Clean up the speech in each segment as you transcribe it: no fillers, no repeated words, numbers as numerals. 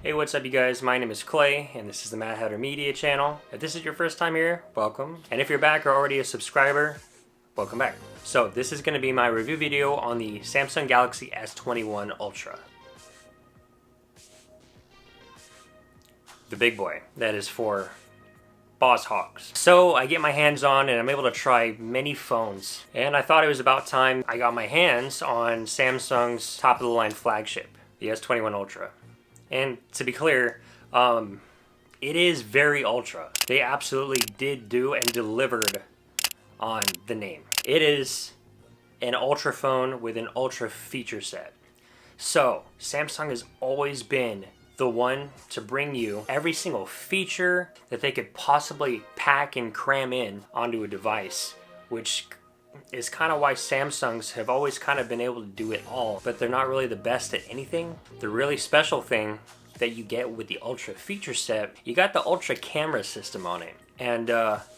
Hey, what's up you guys? My name is Clay and this is the Mad Hatter Media channel. If this is your first time here, welcome. And if you're back or already a subscriber, welcome back. So this is going to be my review video on the Samsung Galaxy S21 Ultra. The big boy that is for boss Hawgs. So I get my hands on and I'm able to try many phones. And I thought it was about time I got my hands on Samsung's top of the line flagship, the S21 Ultra. And to be clear, it is very ultra. They absolutely did do and delivered on the name. It is an ultra phone with an ultra feature set. So Samsung has always been the one to bring you every single feature that they could possibly pack and cram in onto a device, which is kind of why Samsungs have always kind of been able to do it all, but they're not really the best at anything. The really special thing that you get with the Ultra feature set, you got the Ultra camera system on it, and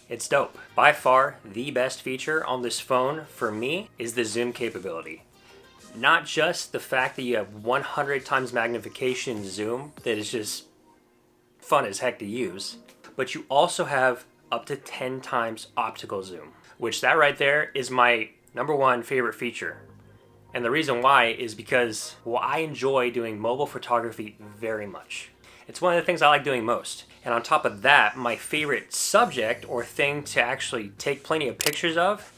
it's dope. By far, the best feature on this phone for me is the zoom capability. Not just the fact that you have 100 times magnification zoom that is just fun as heck to use, but you also have up to 10 times optical zoom, which that right there is my #1 favorite feature. And the reason why is because, well, I enjoy doing mobile photography very much. It's one of the things I like doing most. And on top of that, my favorite subject or thing to actually take plenty of pictures of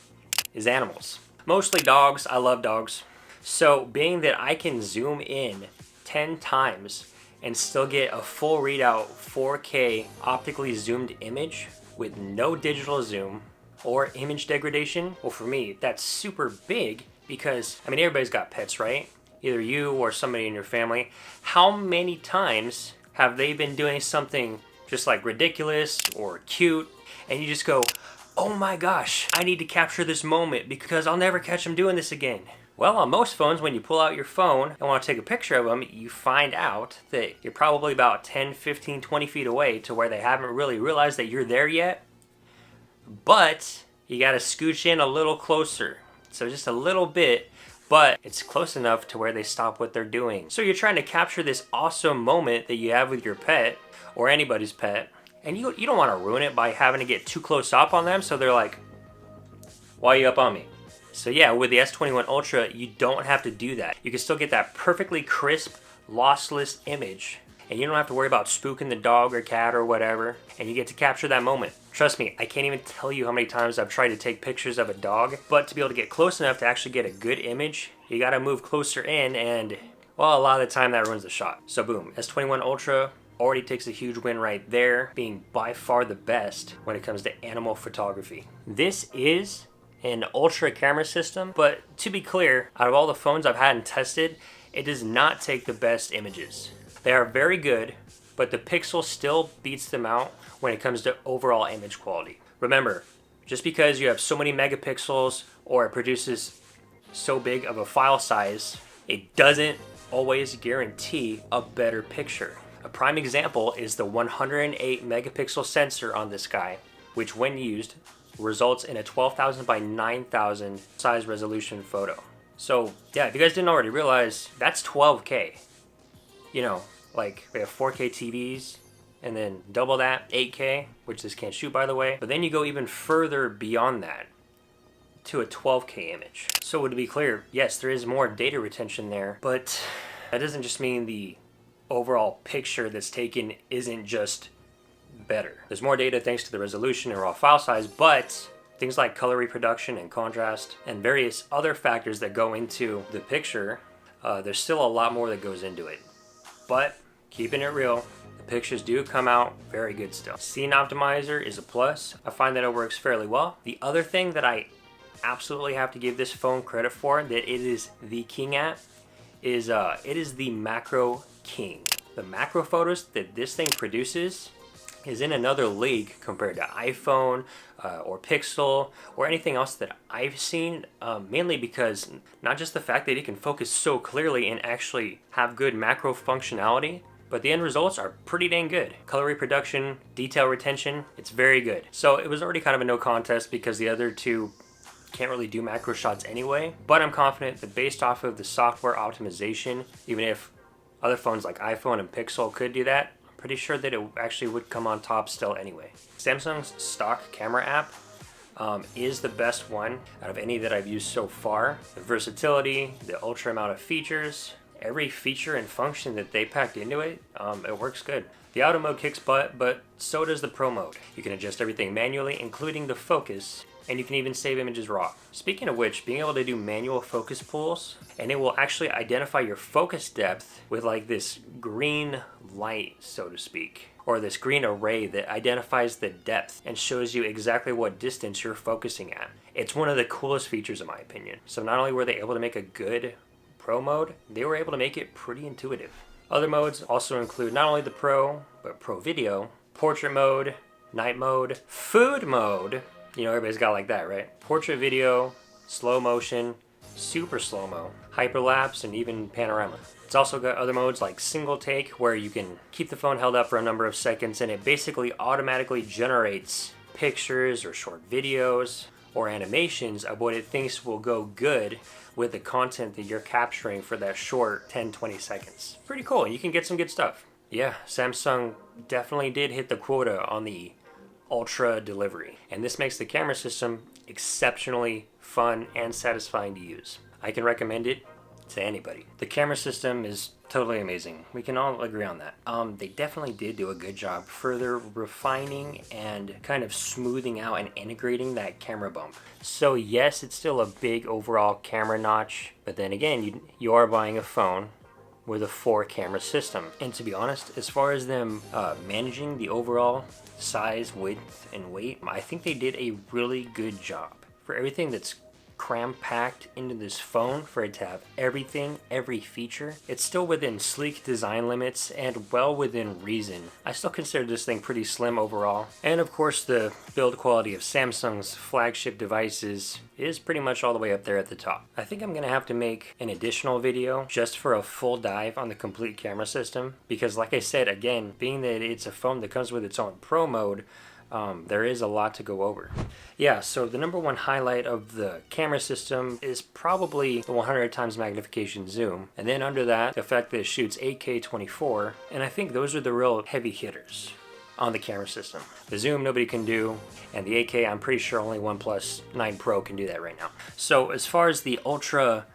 is animals. Mostly dogs. I love dogs. So being that I can zoom in 10 times and still get a full readout 4K optically zoomed image with no digital zoom or image degradation, well, for me, that's super big because, I mean, everybody's got pets, right? Either you or somebody in your family. How many times have they been doing something just like ridiculous or cute and you just go, oh my gosh, I need to capture this moment because I'll never catch them doing this again? Well, on most phones, when you pull out your phone and want to take a picture of them, you find out that you're probably about 10, 15, 20 feet away to where they haven't really realized that you're there yet. But you got to scooch in a little closer. So just a little bit, but it's close enough to where they stop what they're doing. So you're trying to capture this awesome moment that you have with your pet or anybody's pet, and you don't want to ruin it by having to get too close up on them, so they're like, why are you up on me? So yeah, with the S21 Ultra, you don't have to do that. You can still get that perfectly crisp, lossless image, and you don't have to worry about spooking the dog or cat or whatever, and you get to capture that moment. Trust me, I can't even tell you how many times I've tried to take pictures of a dog, but to be able to get close enough to actually get a good image, you gotta move closer in, and well, a lot of the time that ruins the shot. So boom, S21 Ultra already takes a huge win right there, being by far the best when it comes to animal photography. This is an ultra camera system, but to be clear, out of all the phones I've had and tested, it does not take the best images. They are very good, but the Pixel still beats them out when it comes to overall image quality. Remember, just because you have so many megapixels or it produces so big of a file size, it doesn't always guarantee a better picture. A prime example is the 108 megapixel sensor on this guy, which when used results in a 12,000 by 9,000 size resolution photo. So yeah, if you guys didn't already realize, that's 12K. You know, like we have 4K TVs and then double that, 8K, which this can't shoot by the way. But then you go even further beyond that to a 12K image. So to be clear, yes, there is more data retention there, but that doesn't just mean the overall picture that's taken isn't just better. There's more data thanks to the resolution and raw file size, but things like color reproduction and contrast and various other factors that go into the picture, there's still a lot more that goes into it. But keeping it real, the pictures do come out very good still. Scene optimizer is a plus. I find that it works fairly well. The other thing that I absolutely have to give this phone credit for, that it is the king at, is it is the macro king. The macro photos that this thing produces is in another league compared to iPhone or Pixel or anything else that I've seen, mainly because not just the fact that it can focus so clearly and actually have good macro functionality, but the end results are pretty dang good. Color reproduction, detail retention, it's very good. So it was already kind of a no contest because the other two can't really do macro shots anyway, but I'm confident that based off of the software optimization, even if other phones like iPhone and Pixel could do that, I'm pretty sure that it actually would come on top still anyway. Samsung's stock camera app is the best one out of any that I've used so far. The versatility, the ultra amount of features, every feature and function that they packed into it, it works good. The auto mode kicks butt, but so does the pro mode. You can adjust everything manually, including the focus, and you can even save images raw. Speaking of which, being able to do manual focus pulls, and it will actually identify your focus depth with like this green light, so to speak, or this green array that identifies the depth and shows you exactly what distance you're focusing at. It's one of the coolest features in my opinion. So not only were they able to make a good pro mode, they were able to make it pretty intuitive. Other modes also include not only the pro, but pro video, portrait mode, night mode, food mode. You know, everybody's got like that, right? Portrait video, slow motion, super slow-mo, hyperlapse, and even panorama. It's also got other modes like single take, where you can keep the phone held up for a number of seconds and it basically automatically generates pictures or short videos or animations of what it thinks will go good with the content that you're capturing for that short 10-20 seconds. Pretty cool. You can get some good stuff. Yeah, Samsung definitely did hit the quota on the Ultra delivery, and this makes the camera system exceptionally fun and satisfying to use. I can recommend it to anybody. The camera system is totally amazing. We can all agree on that. They definitely did do a good job further refining and kind of smoothing out and integrating that camera bump. So yes, it's still a big overall camera notch, but then again, you are buying a phone with a 4-camera system. And to be honest, as far as them managing the overall size, width, and weight, I think they did a really good job. For everything that's cram-packed into this phone, for it to have everything, every feature, it's still within sleek design limits and well within reason. I still consider this thing pretty slim overall. And of course, the build quality of Samsung's flagship devices is pretty much all the way up there at the top. I think I'm gonna have to make an additional video just for a full dive on the complete camera system, because like I said, again, being that it's a phone that comes with its own pro mode, there is a lot to go over. Yeah, so the number one highlight of the camera system is probably the 100 times magnification zoom, and then under that, the fact that it shoots 8K 24, and I think those are the real heavy hitters on the camera system. The zoom nobody can do, and the 8K I'm pretty sure only OnePlus 9 Pro can do that right now. So as far as the Ultra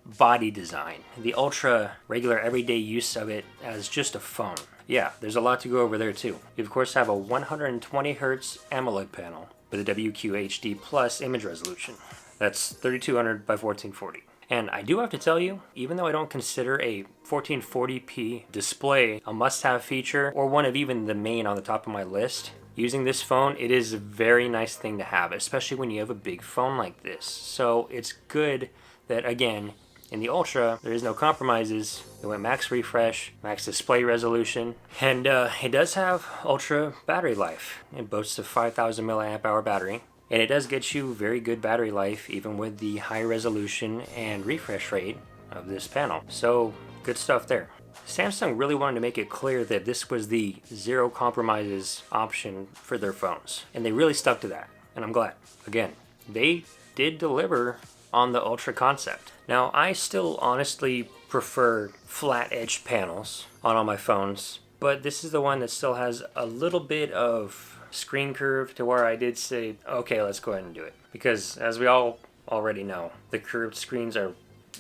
body design, the Ultra regular everyday use of it as just a phone, yeah, there's a lot to go over there too. You of course have a 120 Hz AMOLED panel with a WQHD plus image resolution. That's 3200 by 1440. And I do have to tell you, even though I don't consider a 1440p display a must-have feature or one of even the main on the top of my list, using this phone, it is a very nice thing to have, especially when you have a big phone like this. So it's good that, again, in the Ultra, there is no compromises. It went max refresh, max display resolution, and it does have Ultra battery life. It boasts a 5000 milliamp hour battery, and it does get you very good battery life even with the high resolution and refresh rate of this panel. So good stuff there. Samsung really wanted to make it clear that this was the zero compromises option for their phones, and they really stuck to that, and I'm glad. Again, they did deliver on the Ultra concept. Now, I still honestly prefer flat edged panels on all my phones, but this is the one that still has a little bit of screen curve to where I did say, okay, let's go ahead and do it. Because as we all already know, the curved screens are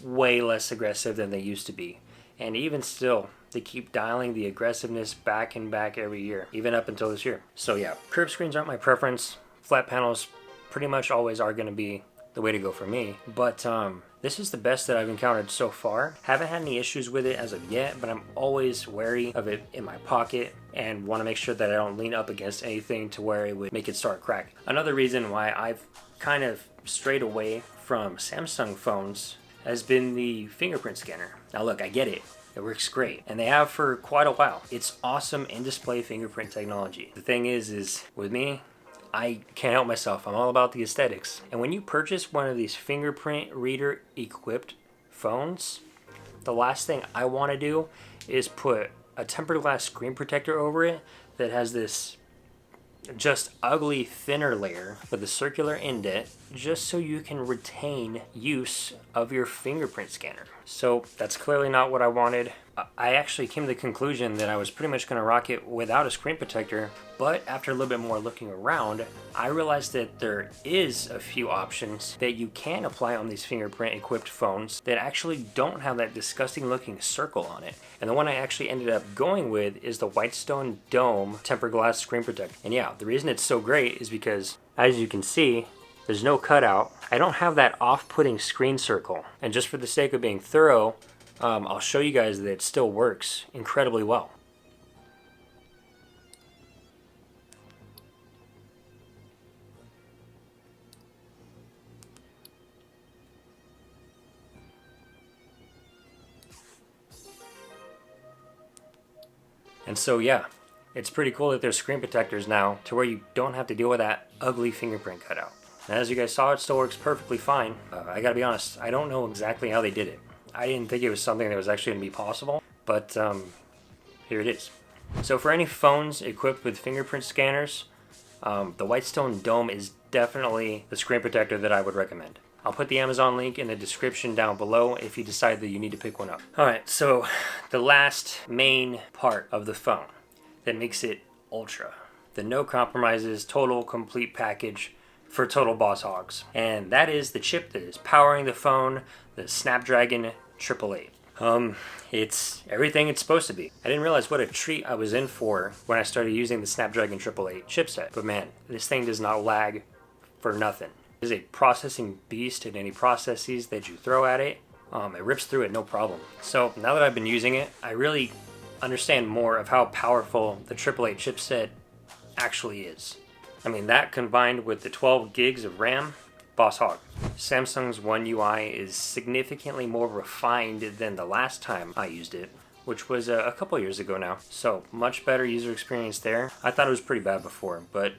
way less aggressive than they used to be. And even still, they keep dialing the aggressiveness back and back every year, even up until this year. So yeah, curved screens aren't my preference. Flat panels pretty much always are going to be the way to go for me. But this is the best that I've encountered so far. Haven't had any issues with it as of yet, but I'm always wary of it in my pocket and want to make sure that I don't lean up against anything to where it would make it start cracking. Another reason why I've kind of strayed away from Samsung phones has been the fingerprint scanner. Now look, I get it. It works great, and they have for quite a while. It's awesome in-display fingerprint technology. The thing is with me, I can't help myself. I'm all about the aesthetics. And when you purchase one of these fingerprint reader equipped phones, the last thing I want to do is put a tempered glass screen protector over it that has this just ugly thinner layer with a circular indent just so you can retain use of your fingerprint scanner. So that's clearly not what I wanted. I actually came to the conclusion that I was pretty much going to rock it without a screen protector, but after a little bit more looking around, I realized that there is a few options that you can apply on these fingerprint equipped phones that actually don't have that disgusting looking circle on it. And the one I actually ended up going with is the Whitestone Dome tempered glass screen protector. And yeah, the reason it's so great is because, as you can see, there's no cutout. I don't have that off-putting screen circle. And just for the sake of being thorough, I'll show you guys that it still works incredibly well. And so yeah, it's pretty cool that there's screen protectors now to where you don't have to deal with that ugly fingerprint cutout. And as you guys saw, it still works perfectly fine. I gotta be honest, I don't know exactly how they did it. I didn't think it was something that was actually gonna be possible, but here it is. So for any phones equipped with fingerprint scanners, the Whitestone Dome is definitely the screen protector that I would recommend. I'll put the Amazon link in the description down below if you decide that you need to pick one up. Alright, so the last main part of the phone that makes it Ultra. The no compromises, total complete package for total boss hogs. And that is the chip that is powering the phone, the Snapdragon 888. It's everything it's supposed to be. I didn't realize what a treat I was in for when I started using the Snapdragon 888 chipset. But man, this thing does not lag for nothing. It is a processing beast, and any processes that you throw at it, it rips through it no problem. So now that I've been using it, I really understand more of how powerful the 888 chipset actually is. I mean, that combined with the 12 gigs of RAM, boss hog. Samsung's One UI is significantly more refined than the last time I used it, which was a couple years ago now. So much better user experience there. I thought it was pretty bad before, but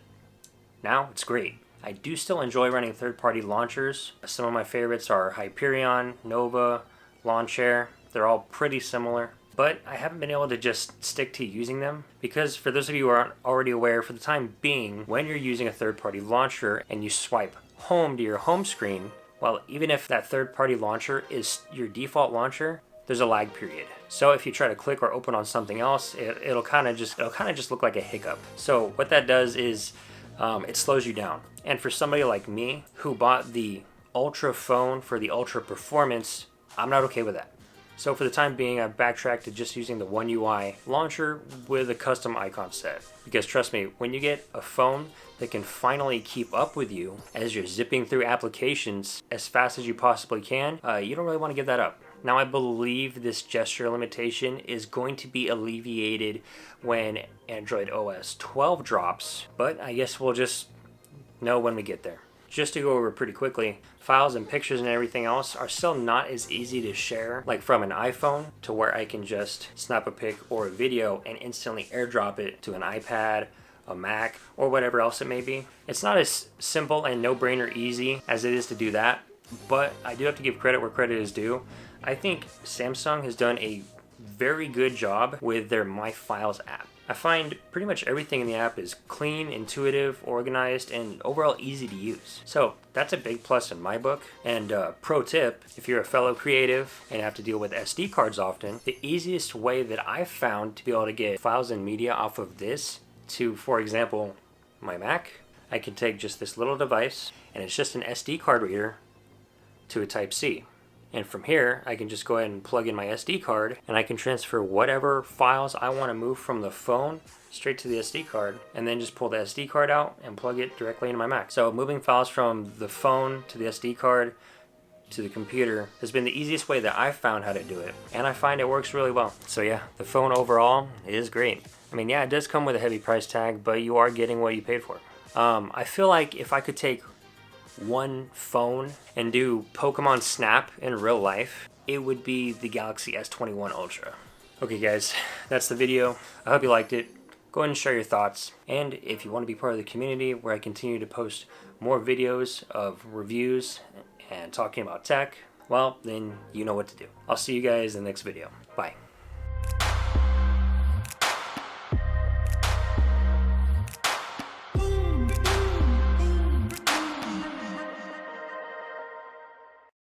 now it's great. I do still enjoy running third-party launchers. Some of my favorites are Hyperion, Nova, Launchair. They're all pretty similar. But I haven't been able to just stick to using them because, for those of you who aren't already aware, for the time being, when you're using a third-party launcher and you swipe home to your home screen, well, even if that third-party launcher is your default launcher, there's a lag period. So if you try to click or open on something else, it'll kind of just look like a hiccup. So what that does is it slows you down. And for somebody like me who bought the Ultra phone for the Ultra performance, I'm not okay with that. So for the time being, I've backtracked to just using the One UI launcher with a custom icon set. Because trust me, when you get a phone that can finally keep up with you as you're zipping through applications as fast as you possibly can, you don't really want to give that up. Now I believe this gesture limitation is going to be alleviated when Android OS 12 drops, but I guess we'll just know when we get there. Just to go over pretty quickly, files and pictures and everything else are still not as easy to share like from an iPhone, to where I can just snap a pic or a video and instantly airdrop it to an iPad, a Mac, or whatever else it may be. It's not as simple and no-brainer easy as it is to do that, but I do have to give credit where credit is due. I think Samsung has done a very good job with their My Files app. I find pretty much everything in the app is clean, intuitive, organized, and overall easy to use. So that's a big plus in my book. And pro tip, if you're a fellow creative and have to deal with SD cards often, the easiest way that I've found to be able to get files and media off of this to, for example, my Mac, I can take just this little device, and it's just an SD card reader to a Type-C. And from here, I can just go ahead and plug in my SD card, and I can transfer whatever files I want to move from the phone straight to the SD card, and then just pull the SD card out and plug it directly into my Mac. So moving files from the phone to the SD card to the computer has been the easiest way that I've found how to do it, and I find it works really well. So yeah, the phone overall is great. I mean, yeah, it does come with a heavy price tag, but you are getting what you paid for. I feel like if I could take one phone and do Pokemon Snap in real life, it would be the Galaxy S21 Ultra. Okay guys, that's the video. I hope you liked it. Go ahead and share your thoughts. And if you want to be part of the community where I continue to post more videos of reviews and talking about tech, well, then you know what to do. I'll see you guys in the next video. Bye.